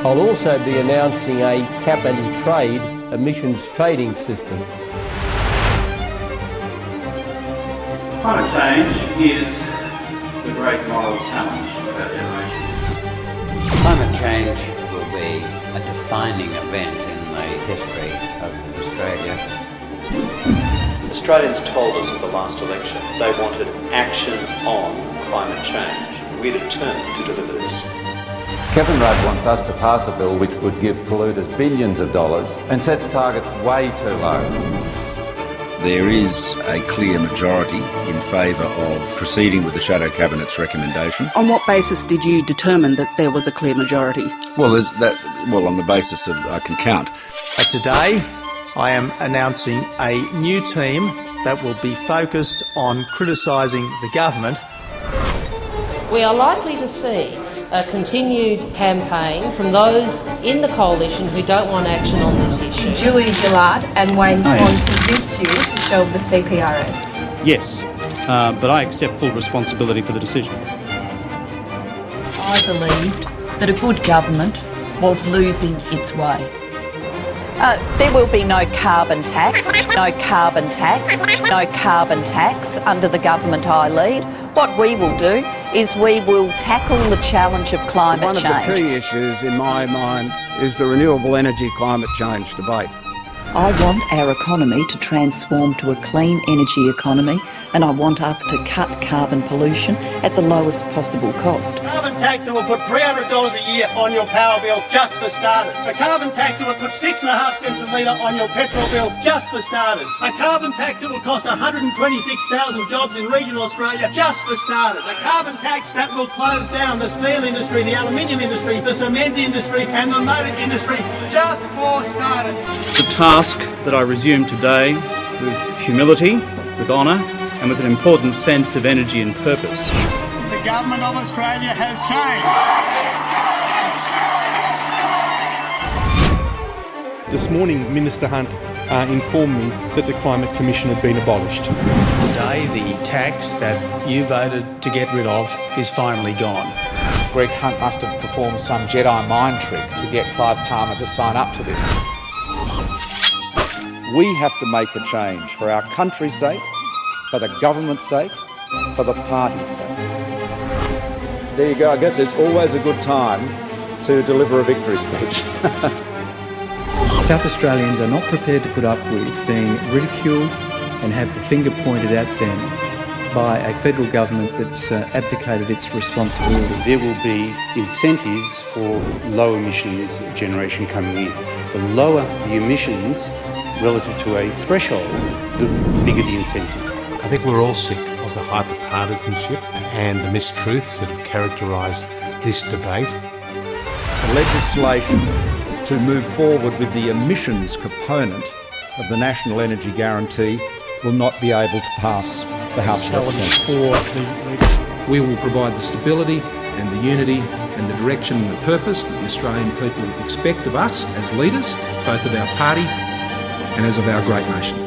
I'll also be announcing a cap and trade emissions trading system. Climate change is the great moral challenge of our generation. Climate change will be a defining event in the history of Australia. Australians told us at the last election they wanted action on climate change. We're determined to deliver this. Kevin Rudd wants us to pass a bill which would give polluters billions of dollars and sets targets way too low. There is a clear majority in favour of proceeding with the Shadow Cabinet's recommendation. On what basis did you determine that there was a clear majority? Well, on the basis of I can count. Today, I am announcing a new team that will be focused on criticising the government. We are likely to see a continued campaign from those in the coalition who don't want action on this issue. Julie Gillard and Wayne Swan convince you to shelve the CPRA? Yes, but I accept full responsibility for the decision. I believed that a good government was losing its way. There will be no carbon tax, no carbon tax, no carbon tax under the government I lead. What we will do is we will tackle the challenge of climate change. One of the key issues in my mind is the renewable energy climate change debate. I want our economy to transform to a clean energy economy, and I want us to cut carbon pollution at the lowest possible cost. Carbon tax that will put $300 a year on your power bill just for starters. A carbon tax that will put 6.5 cents a litre on your petrol bill just for starters. A carbon tax that will cost 126,000 jobs in regional Australia just for starters. A carbon tax that will close down the steel industry, the aluminium industry, the cement industry and the motor industry just for starters. The task that I resume today with humility, with honour and with an important sense of energy and purpose. The government of Australia has changed. This morning, Minister Hunt informed me that the Climate Commission had been abolished. Today, the tax that you voted to get rid of is finally gone. Greg Hunt must have performed some Jedi mind trick to get Clive Palmer to sign up to this. We have to make a change for our country's sake, for the government's sake, for the party's sake. There you go. I guess it's always a good time to deliver a victory speech. South Australians are not prepared to put up with being ridiculed and have the finger pointed at them by a federal government that's abdicated its responsibility. There will be incentives for low emissions generation coming in. The lower the emissions relative to a threshold, the bigger the incentive. I think we're all sick of the hyper-partisanship and the mistruths that have characterised this debate. The legislation to move forward with the emissions component of the National Energy Guarantee will not be able to pass the House of Representatives. We will provide the stability and the unity and the direction and the purpose that the Australian people expect of us as leaders, both of our party and as of our great nation.